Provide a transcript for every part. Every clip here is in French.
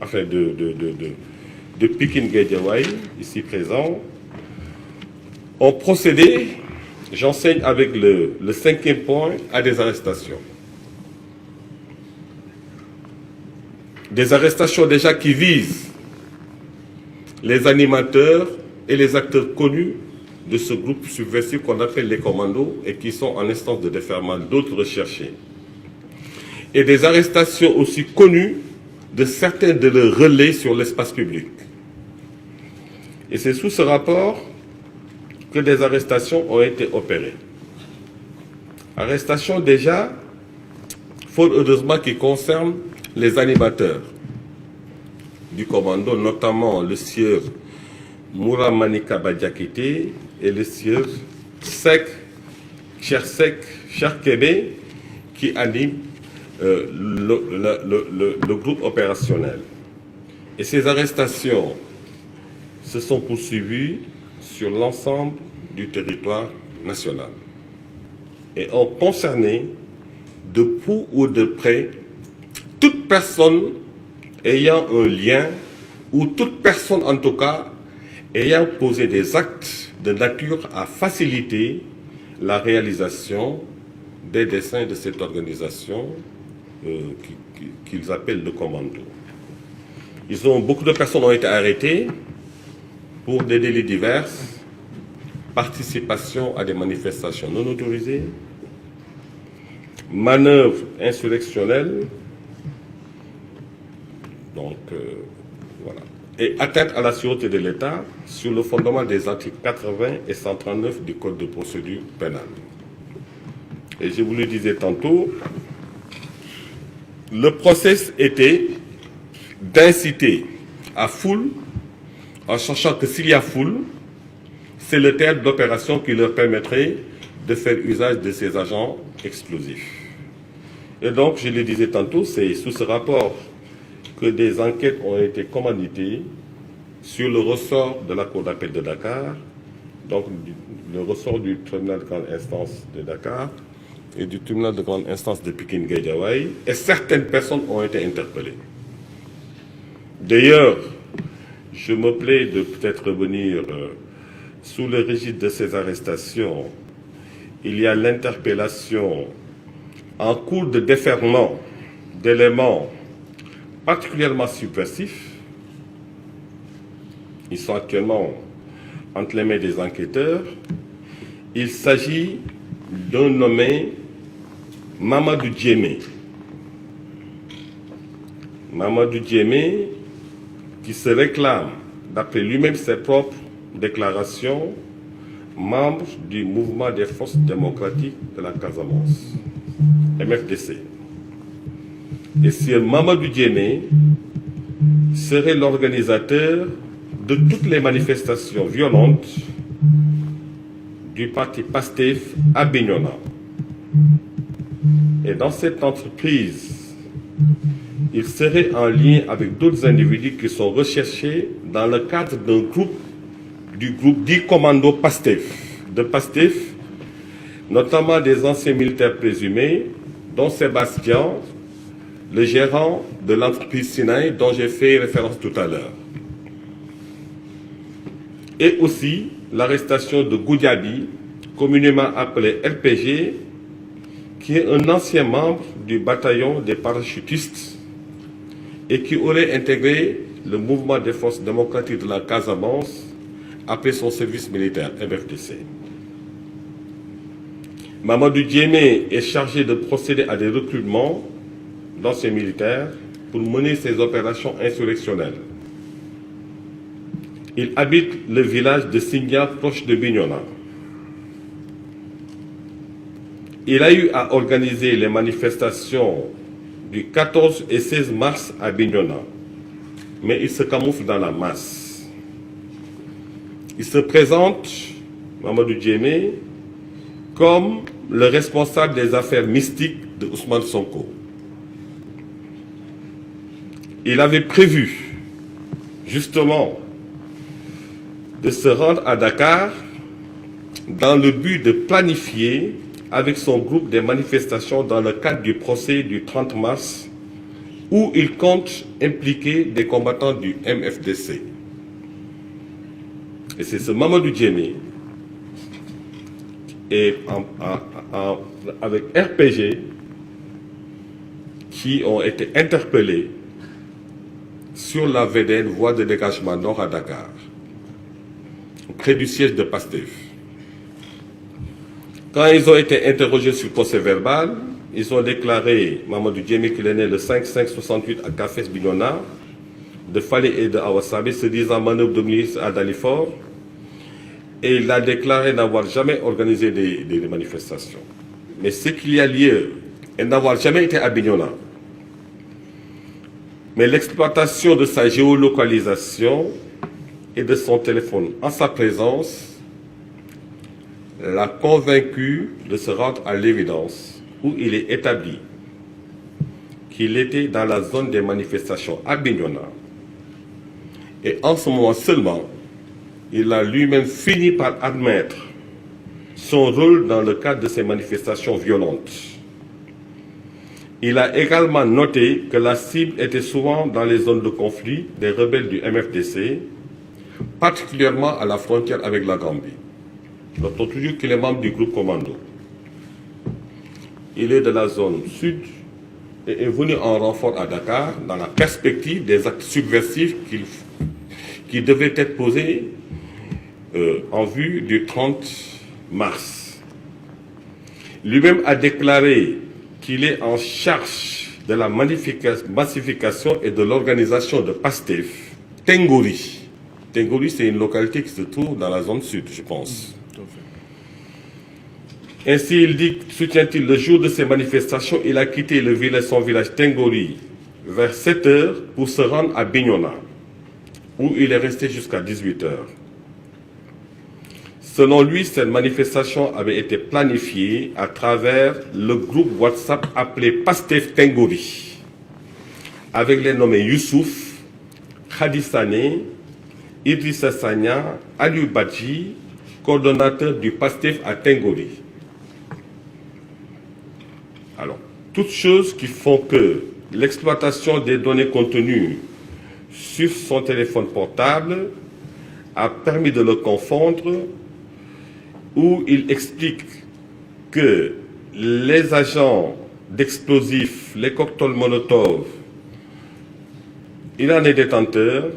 enfin de Pikine Guédiawaye, ici présent, ont procédé, j'enseigne avec le 5e point, à des arrestations. Des arrestations déjà qui visent les animateurs et les acteurs connus de ce groupe subversif qu'on appelle les commandos et qui sont en instance de déferment, d'autres recherchés. Et des arrestations aussi connues de certains de leurs relais sur l'espace public. Et c'est sous ce rapport que des arrestations ont été opérées. Arrestations déjà, fort heureusement, qui concernent les animateurs du commando, notamment le sieur Mouramanika Badiakité et le sieur Cher Kébé qui anime le groupe opérationnel. Et ces arrestations se sont poursuivies sur l'ensemble du territoire national et ont concerné de près ou de près toute personne ayant un lien ou toute personne en tout cas ayant posé des actes de nature à faciliter la réalisation des desseins de cette organisation qu'ils appellent le commando. Beaucoup de personnes ont été arrêtées pour des délits divers, participation à des manifestations non autorisées, manœuvres insurrectionnelles, voilà, et atteinte à la sûreté de l'État sur le fondement des articles 80 et 139 du Code de procédure pénale. Et je vous le disais tantôt, le process était d'inciter à foule, en sachant que s'il y a foule, c'est le théâtre d'opération qui leur permettrait de faire usage de ces agents explosifs. Et donc, je le disais tantôt, c'est sous ce rapport que des enquêtes ont été commanditées sur le ressort de la Cour d'appel de Dakar, donc le ressort du tribunal de grande instance de Dakar et du tribunal de grande instance de Pikine Guédiawaye, et certaines personnes ont été interpellées. D'ailleurs, je me plais de peut-être revenir sous le régime de ces arrestations. Il y a l'interpellation en cours de déferment d'éléments particulièrement subversifs. Ils sont actuellement entre les mains des enquêteurs. Il s'agit d'un nommé Mamadou Djemé. Mamadou Djemé qui se réclame, d'après lui-même ses propres déclarations, membre du mouvement des forces démocratiques de la Casamance, MFDC. Et si Mamadou Djemé serait l'organisateur de toutes les manifestations violentes du parti PASTEF à Bignona. Et dans cette entreprise, il serait en lien avec d'autres individus qui sont recherchés dans le cadre d'un groupe, du groupe dit Commando PASTEF, de PASTEF, notamment des anciens militaires présumés, dont Sébastien, le gérant de l'entreprise Sinaï, dont j'ai fait référence tout à l'heure. Et aussi l'arrestation de Goudiaby, communément appelé RPG, qui est un ancien membre du bataillon des parachutistes et qui aurait intégré le mouvement des forces démocratiques de la Casamance après son service militaire, MFDC. Mamadou Djemé est chargé de procéder à des recrutements d'anciens militaires pour mener ses opérations insurrectionnelles. Il habite le village de Singia, proche de Bignona. Il a eu à organiser les manifestations du 14 et 16 mars à Bignona, mais il se camoufle dans la masse. Il se présente, Mamadou Djemé, comme le responsable des affaires mystiques de Ousmane Sonko. Il avait prévu, justement, de se rendre à Dakar dans le but de planifier avec son groupe des manifestations dans le cadre du procès du 30 mars où il compte impliquer des combattants du MFDC. Et c'est ce Mamadou Djemé, et avec RPG, qui ont été interpellés sur la VDN, voie de dégagement nord à Dakar, près du siège de PASTEF. Quand ils ont été interrogés sur procès verbal, ils ont déclaré, Mamadou Djemé, qu'il est né le 5-5-68 à Cafés Bignona, de Fallé et de Awasabe, se disant manœuvre de milice à Dalifort, et il a déclaré n'avoir jamais organisé des manifestations. Mais ce qu'il y a lieu est n'avoir jamais été à Bignona. Mais l'exploitation de sa géolocalisation et de son téléphone en sa présence l'a convaincu de se rendre à l'évidence où il est établi qu'il était dans la zone des manifestations à Bignona. Et en ce moment seulement, il a lui-même fini par admettre son rôle dans le cadre de ces manifestations violentes. Il a également noté que la cible était souvent dans les zones de conflit des rebelles du MFDC, particulièrement à la frontière avec la Gambie. Notons toujours qu'il est membre du groupe Commando. Il est de la zone sud et est venu en renfort à Dakar dans la perspective des actes subversifs qui devaient être posés en vue du 30 mars. Lui-même a déclaré qu'il est en charge de la massification et de l'organisation de PASTEF Tengori. Tengori, c'est une localité qui se trouve dans la zone sud, je pense. Ainsi, il dit, soutient-il, le jour de ces manifestations, il a quitté son village Tengori vers 7 h pour se rendre à Bignona, où il est resté jusqu'à 18 h. Selon lui, cette manifestation avait été planifiée à travers le groupe WhatsApp appelé PASTEF Tengori, avec les nommés Youssouf, Khadisane, Idrissa Sagna, Aliou Badji, coordonnateur du PASTEF à Tengori. Alors, toutes choses qui font que l'exploitation des données contenues sur son téléphone portable a permis de le confondre, où il explique que les agents d'explosifs, les cocktails Molotov, il en est détenteur.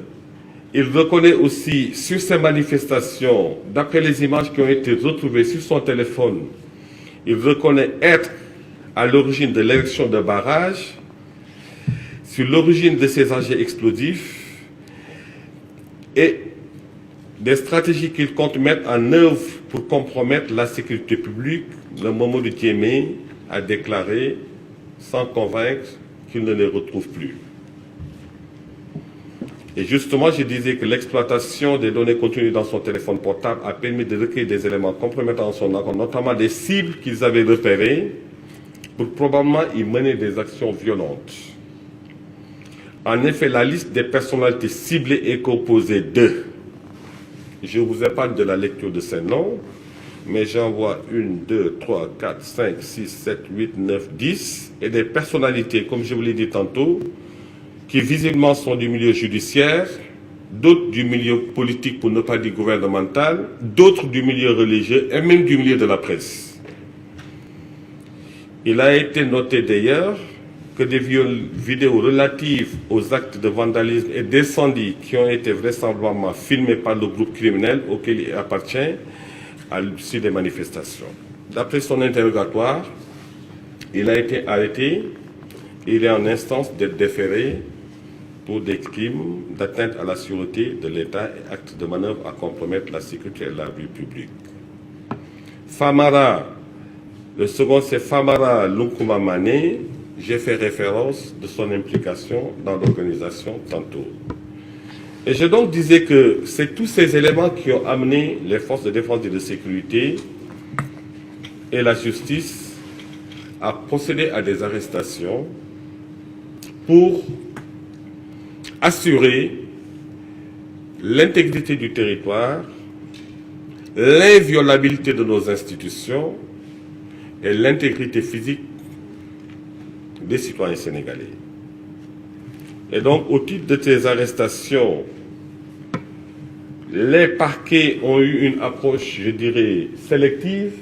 Il reconnaît aussi sur ces manifestations, d'après les images qui ont été retrouvées sur son téléphone, il reconnaît être à l'origine de l'érection de barrages, sur l'origine de ces agents explosifs et des stratégies qu'il compte mettre en œuvre pour compromettre la sécurité publique. Le Mamadou Djemé a déclaré, sans convaincre, qu'il ne les retrouve plus. Et justement, je disais que l'exploitation des données contenues dans son téléphone portable a permis de recueillir des éléments compromettants en son accord, notamment des cibles qu'ils avaient repérées pour probablement y mener des actions violentes. En effet, la liste des personnalités ciblées est composée de... Je vous épargne de la lecture de ces noms, mais j'en vois 1, 2, 3, 4, 5, 6, 7, 8, 9, 10, et des personnalités, comme je vous l'ai dit tantôt, qui visiblement sont du milieu judiciaire, d'autres du milieu politique, pour ne pas dire gouvernemental, d'autres du milieu religieux et même du milieu de la presse. Il a été noté d'ailleurs que des vidéos relatives aux actes de vandalisme et d'incendie qui ont été vraisemblablement filmés par le groupe criminel auquel il appartient à l'issue des manifestations. D'après son interrogatoire, il a été arrêté, il est en instance d'être déféré pour des crimes d'atteinte à la sûreté de l'État et actes de manœuvre à compromettre la sécurité et la vie publique. Famara, le second c'est Famara Lunkuma Mané. J'ai fait référence de son implication dans l'organisation tantôt. Et je donc disais que c'est tous ces éléments qui ont amené les forces de défense et de sécurité et la justice à procéder à des arrestations pour assurer l'intégrité du territoire, l'inviolabilité de nos institutions et l'intégrité physique des citoyens sénégalais. Et donc, au titre de ces arrestations, les parquets ont eu une approche, je dirais, sélective,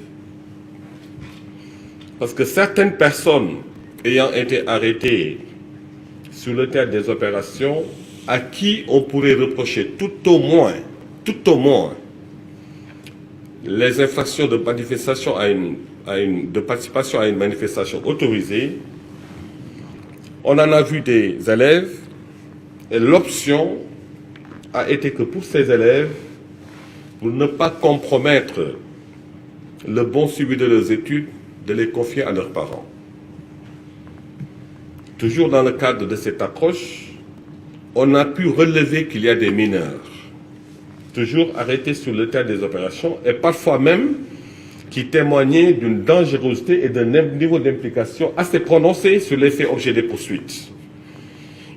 parce que certaines personnes ayant été arrêtées sur le théâtre des opérations, à qui on pourrait reprocher tout au moins, les infractions de manifestation de participation à une manifestation autorisée. On en a vu des élèves, et l'option a été que pour ces élèves, pour ne pas compromettre le bon suivi de leurs études, de les confier à leurs parents. Toujours dans le cadre de cette approche, on a pu relever qu'il y a des mineurs, toujours arrêtés sur le théâtre des opérations, et parfois même qui témoignaient d'une dangerosité et d'un niveau d'implication assez prononcé sur les faits objets des poursuites.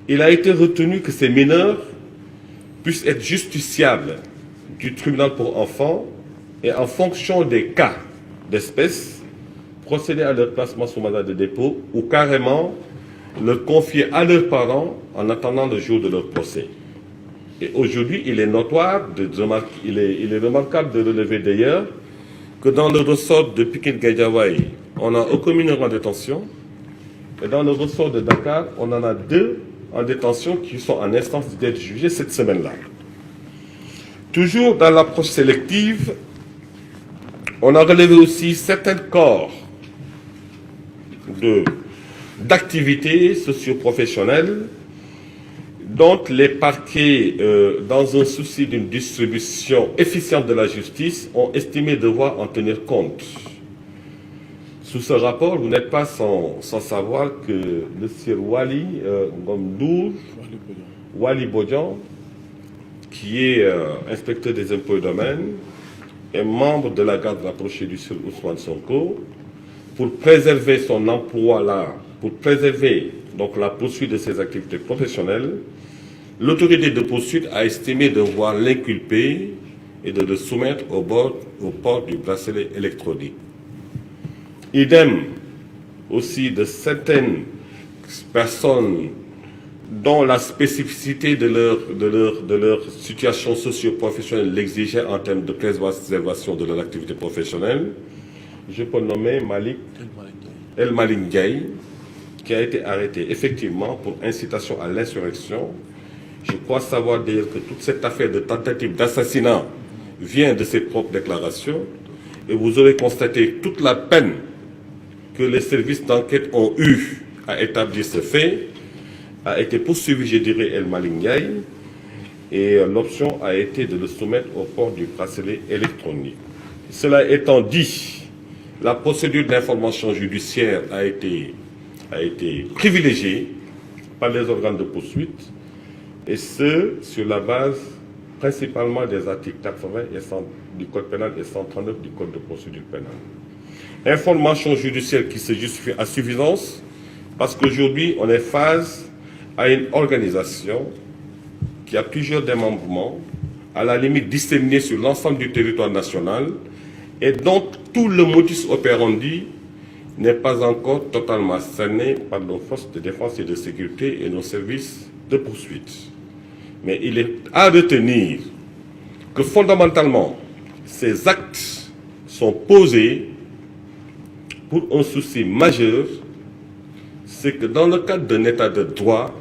Il a été retenu que ces mineurs puissent être justiciables du tribunal pour enfants et en fonction des cas d'espèce, procéder à leur placement sous mandat de dépôt ou carrément le confier à leurs parents en attendant le jour de leur procès. Et aujourd'hui, il est notoire, il est remarquable de relever d'ailleurs que dans le ressort de Pikine-Guédiawaye, on n'a aucun mineur en détention, et dans le ressort de Dakar, on en a 2 en détention qui sont en instance d'être jugés cette semaine-là. Toujours dans l'approche sélective, on a relevé aussi certains corps d'activités socio-professionnelles dont les parquets, dans un souci d'une distribution efficiente de la justice, ont estimé devoir en tenir compte. Sous ce rapport, vous n'êtes pas sans savoir que le Sir Wali Ngomdour, Wali Bodjan, qui est inspecteur des impôts et domaines, est membre de la garde rapprochée du Sir Ousmane Sonko, pour préserver son emploi là, pour préserver donc la poursuite de ses activités professionnelles, l'autorité de poursuite a estimé devoir l'inculper et de le soumettre au port du bracelet électronique. Idem aussi de certaines personnes dont la spécificité de leur situation socio-professionnelle l'exigeait en termes de préservation de leur activité professionnelle. Je peux nommer El Malik Ndiaye, qui a été arrêté effectivement pour incitation à l'insurrection. Je crois savoir d'ailleurs que toute cette affaire de tentative d'assassinat vient de ses propres déclarations, et vous aurez constaté toute la peine que les services d'enquête ont eu à établir ce fait, a été poursuivi, je dirais, El Malik Ndiaye, et l'option a été de le soumettre au port du bracelet électronique. Cela étant dit, la procédure d'information judiciaire a été privilégiée par les organes de poursuite, et ce, sur la base principalement des articles 80 du Code pénal et 139 du Code de procédure pénale. Information judiciaire qui se justifie à suffisance, parce qu'aujourd'hui, on est face à une organisation qui a plusieurs démembrements, à la limite disséminés sur l'ensemble du territoire national, et dont tout le modus operandi n'est pas encore totalement cerné par nos forces de défense et de sécurité et nos services de poursuite. Mais il est à retenir que fondamentalement, ces actes sont posés pour un souci majeur, c'est que dans le cadre d'un état de droit,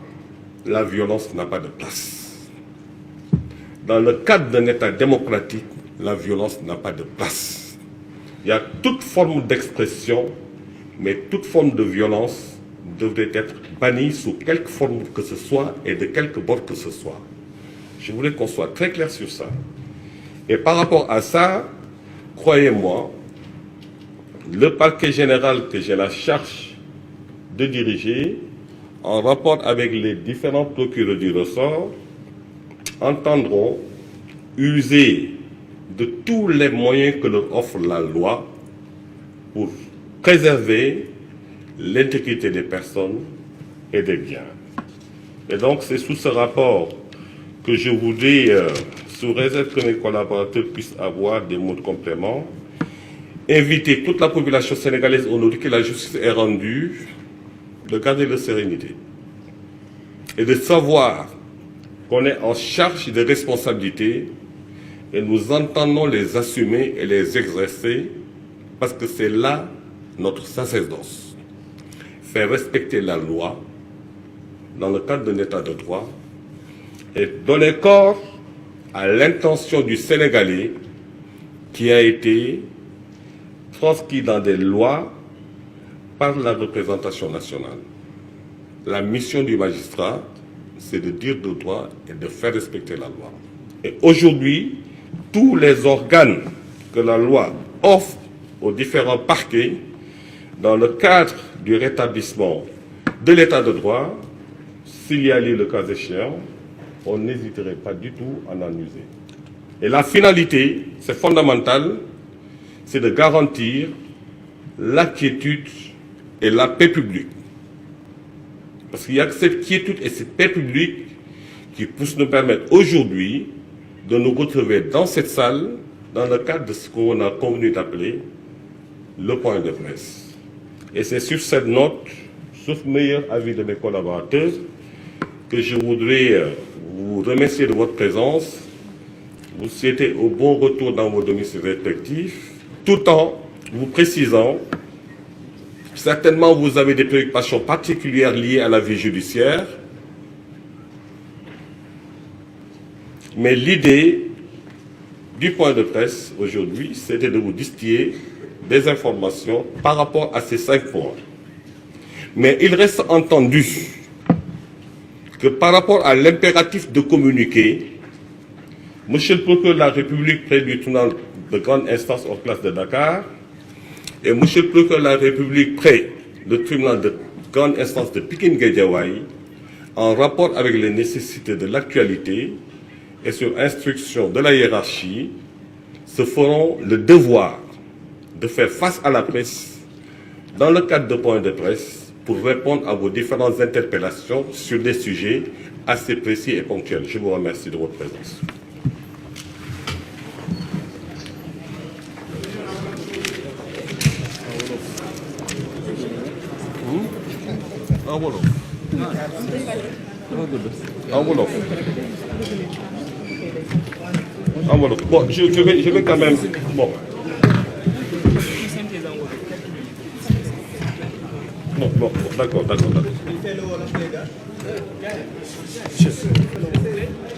la violence n'a pas de place. Dans le cadre d'un état démocratique, la violence n'a pas de place. Il y a toute forme d'expression, mais toute forme de violence devrait être bannie sous quelque forme que ce soit et de quelque bord que ce soit. Je voulais qu'on soit très clair sur ça. Et par rapport à ça, croyez-moi, le parquet général que j'ai la charge de diriger, en rapport avec les différents procureurs du ressort, entendront user de tous les moyens que leur offre la loi pour préserver l'intégrité des personnes et des biens. Et donc c'est sous ce rapport que je voudrais, sous réserve que mes collaborateurs puissent avoir des mots de complément, inviter toute la population sénégalaise au nom que la justice est rendue, de garder leur sérénité. et de savoir qu'on est en charge des responsabilités et nous entendons les assumer et les exercer parce que c'est là notre sacerdoce. Faire respecter la loi dans le cadre d'un état de droit et donner corps à l'intention du Sénégalais qui a été transcrit dans des lois par la représentation nationale. La mission du magistrat, c'est de dire le droit et de faire respecter la loi. Et aujourd'hui, tous les organes que la loi offre aux différents parquets dans le cadre du rétablissement de l'état de droit, s'il y a lieu le cas échéant, on n'hésiterait pas du tout à en user. Et la finalité, c'est fondamental, c'est de garantir la quiétude et la paix publique. Parce qu'il y a que cette quiétude et cette paix publique qui puissent nous permettre aujourd'hui de nous retrouver dans cette salle dans le cadre de ce qu'on a convenu d'appeler le point de presse. Et c'est sur cette note, sauf meilleur avis de mes collaborateurs, que je voudrais vous remercier de votre présence, vous souhaiter au bon retour dans vos domiciles respectifs, tout en vous précisant, certainement vous avez des préoccupations particulières liées à la vie judiciaire, mais l'idée du point de presse aujourd'hui, c'était de vous distiller des informations par rapport à ces 5 points. Mais il reste entendu que par rapport à l'impératif de communiquer, Monsieur le procureur de la République près du tribunal de grande instance hors classe de Dakar et Monsieur le procureur de la République près le tribunal de grande instance de Pikine-Guédiawaye, en rapport avec les nécessités de l'actualité et sur instruction de la hiérarchie, se feront le devoir de faire face à la presse dans le cadre de points de presse pour répondre à vos différentes interpellations sur des sujets assez précis et ponctuels. Je vous remercie de votre présence. Bon, je vais quand même... Bon. Bon, d'accord.